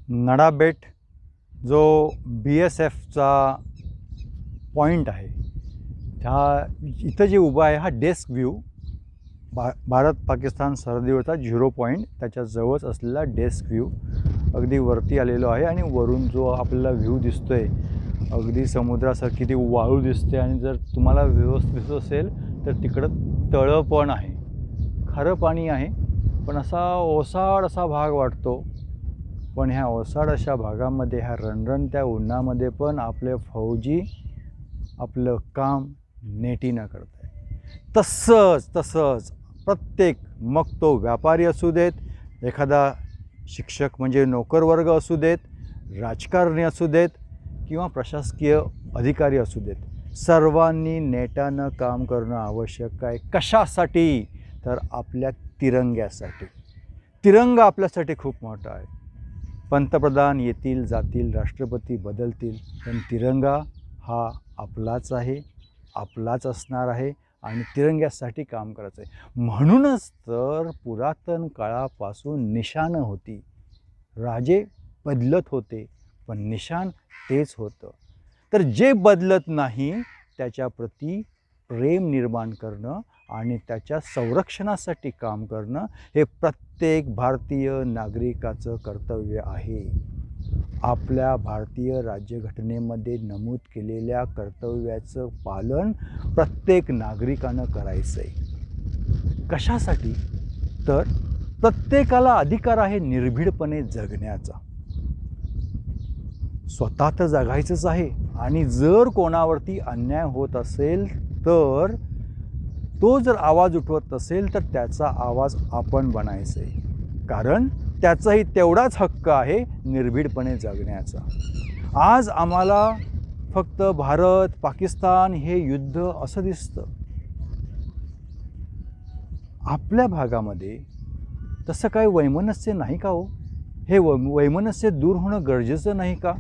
नडाबेट जो BSFचा पॉईंट आहे, इथं जे उभा आहे हा डेस्क व्ह्यू भारत पाकिस्तान सरहद्दीवरचा 0 पॉईंट, त्याच्या जवळच असलेला डेस्क व्ह्यू अगदी वरती आलेलो आहे. आणि वरून जो आपल्याला व्ह्यू दिसतोय अगदी समुद्रासारखी ती वाळू दिसते. आणि जर तुम्हाला व्यवस्थित दिसत असेल तर तिकडं तळं पण आहे, खारं पाणी आहे, पण असा ओसाड असा भाग वाटतो. पण ह्या ओसाड अशा भागामध्ये, ह्या रणरणत्या उन्हामध्ये पण आपले फौजी आपलं काम नेटीनं करत आहे. तसंच प्रत्येक, मग तो व्यापारी असू देत, एखादा शिक्षक म्हणजे नोकरवर्ग असू देत, राजकारणी असू देत किंवा प्रशासकीय अधिकारी असू देत, सर्वांनी नेटानं काम करणं आवश्यक आहे. कशासाठी? तर आपल्या तिरंग्यासाठी. तिरंगा आपल्यासाठी खूप मोठा आहे. पंतप्रधान येतील जातील, राष्ट्रपती बदलतील, पण तिरंगा हा आपलाच आहे, आपलाच असणार आहे आणि तिरंग्यासाठी काम करायचं आहे. म्हणूनच तर पुरातन काळापासून निशाणं होती. राजे बदलत होते पण निशाण तेच होतं. तर जे बदलत नाही त्याच्याप्रती प्रेम निर्माण करणं आणि त्याच्या संरक्षणासाठी काम करणं हे प्रत्येक भारतीय नागरिकाचं कर्तव्य आहे. आपल्या भारतीय राज्यघटनेमध्ये नमूद केलेल्या कर्तव्याचं पालन प्रत्येक नागरिकानं करायचं आहे. कशासाठी? तर प्रत्येकाला अधिकार आहे निर्भीडपणे जगण्याचा. स्वतः तर जगायचंच आहे, आणि जर कोणावरती अन्याय होत असेल तर तो जर आवाज उठवत असेल तर त्याचा आवाज आपण बनायचा आहे, कारण त्याचाही तेवढाच हक्क आहे निर्भीडपणे जगण्याचा. आज आम्हाला फक्त भारत पाकिस्तान हे युद्ध असं दिसतं. आपल्या भागामध्ये तसं काही वैमनस्य नाही का हो? हे वैमनस्य दूर होणं गरजेचं नाही का?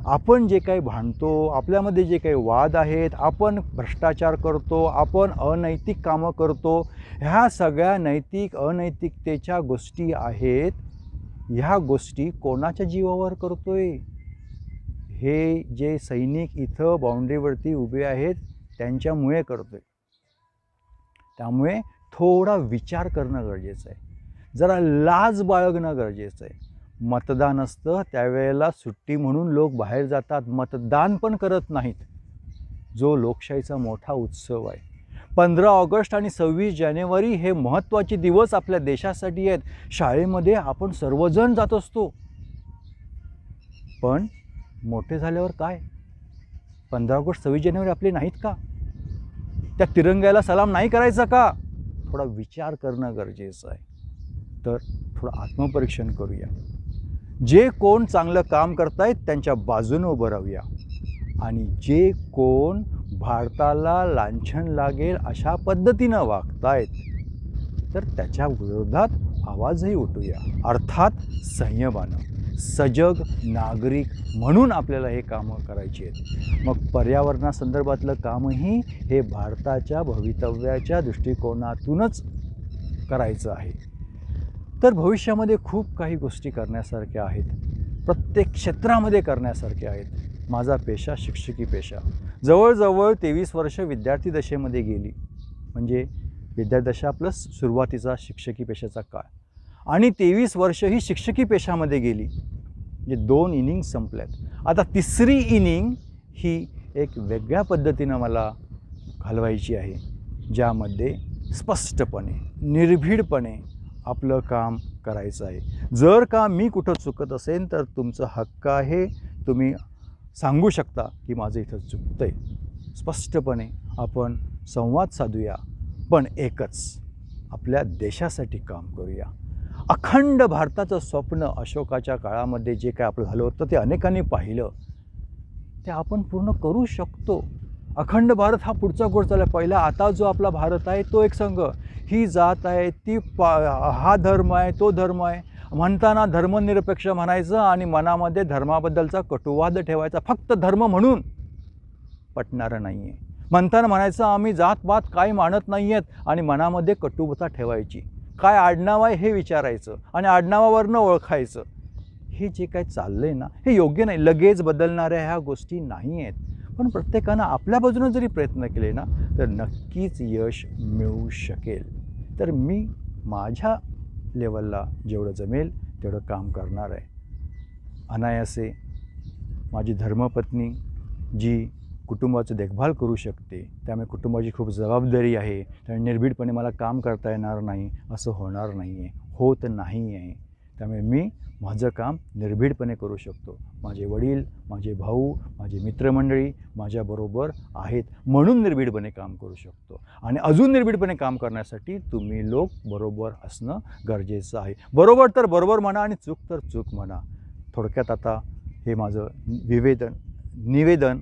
आपण जे काही भांडतो, आपल्यामध्ये जे काही वाद आहेत, आपण भ्रष्टाचार करतो, आपण अनैतिक कामं करतो, ह्या सगळ्या नैतिक अनैतिकतेच्या गोष्टी आहेत. ह्या गोष्टी कोणाच्या जीवावर करतोय? हे जे सैनिक इथं बाउंड्रीवरती उभे आहेत त्यांच्यामुळे करतोय. त्यामुळे थोडा विचार करणं गरजेचं आहे, जरा लाज बाळगणं गरजेचं आहे. मतदान असतं त्यावेळेला सुट्टी म्हणून लोक बाहेर जातात, मतदान पण करत नाहीत, जो लोकशाहीचा मोठा उत्सव आहे. 15 ऑगस्ट आणि 26 जानेवारी हे महत्त्वाचे दिवस आपल्या देशासाठी आहेत. शाळेमध्ये आपण सर्वजण जात असतो, पण मोठे झाल्यावर काय? 15 ऑगस्ट 26 जानेवारी आपले नाहीत का? त्या तिरंग्याला सलाम नाही करायचा का? थोडा विचार करणं गरजेचं आहे. तर थोडं आत्मपरीक्षण करूया. जे कोण चांगलं काम करतायत त्यांच्या बाजूने उभं राहूया, आणि जे कोण भारताला लांछन लागेल अशा पद्धतीनं वागतायत तर त्याच्या विरोधात आवाजही उठूया. अर्थात संयमानं. सजग नागरिक म्हणून आपल्याला हे कामं करायची आहेत. मग पर्यावरणासंदर्भातलं कामही हे भारताच्या भवितव्याच्या दृष्टिकोनातूनच करायचं आहे. तर भविष्यामध्ये खूप काही गोष्टी करण्यासारख्या आहेत, प्रत्येक क्षेत्रामध्ये करण्यासारख्या आहेत. माझा पेशा शिक्षकी पेशा. जवळजवळ 23 वर्ष विद्यार्थी दशेमध्ये गेली, म्हणजे विद्यादशा प्लस सुरुवातीचा शिक्षकी पेशाचा काळ, आणि 23 वर्ष ही शिक्षकी पेशामध्ये गेली. म्हणजे 2 इनिंग संपल्यात. आता 3री इनिंग ही एक वेगळ्या पद्धतीनं मला घालवायची आहे, ज्यामध्ये स्पष्टपणे निर्भीडपणे आपलं काम करायचं आहे. जर का मी कुठं चुकत असेल तर तुमचा हक्क आहे, तुम्ही सांगू शकता की माझं इथं चुकतंय. स्पष्टपणे आपण संवाद साधूया, पण एकच, आपल्या देशासाठी काम करूया. अखंड भारताचं स्वप्न अशोकाच्या काळामध्ये जे काय आपलं झालं होतं ते अनेकांनी पाहिलं, ते आपण पूर्ण करू शकतो. अखंड भारत हा पुढचा गोड चालला. पहिला आता जो आपला भारत आहे तो एक संघ, ही जात आहे, ती हा धर्म आहे, तो धर्म आहे म्हणताना धर्मनिरपेक्ष म्हणायचं आणि मनामध्ये धर्माबद्दलचा कटुवाद ठेवायचा. फक्त धर्म म्हणून पटणारं नाही आहे. म्हणताना म्हणायचं आम्ही जातपात काही मानत नाही आहेत आणि मनामध्ये कटुता ठेवायची. काय आडनाव आहे हे विचारायचं आणि आडनावावरनं ओळखायचं. हे जे काही चाललं आहे ना, हे योग्य नाही. लगेच बदलणाऱ्या ह्या गोष्टी नाही आहेत. पण प्रत्येकानं आपल्या बाजूनं जरी प्रयत्न केले ना, तर नक्कीच यश मिळू शकेल. तर मी माझ्या लेवलला जेवढं जमेल तेवढं काम करणार आहे. अनायासे माझी धर्मपत्नी जी कुटुंबाची देखभाल करू शकते, त्यामुळे कुटुंबाची खूप जबाबदारी आहे, त्यामुळे निर्भीडपणे मला काम करता येणार नाही असं होणार नाही आहे, होत नाही आहे. त्यामुळे मी माझं काम निर्भीडपणे करू शकतो. माझे वडील, माझे भाऊ, माझी मित्रमंडळी माझ्याबरोबर आहेत म्हणून निर्भीडपणे काम करू शकतो. आणि अजून निर्भीडपणे काम करण्यासाठी तुम्ही लोक बरोबर असणं गरजेचं आहे. बरोबर तर बरोबर म्हणा आणि चूक तर चूक म्हणा. थोडक्यात आता हे माझं निवेदन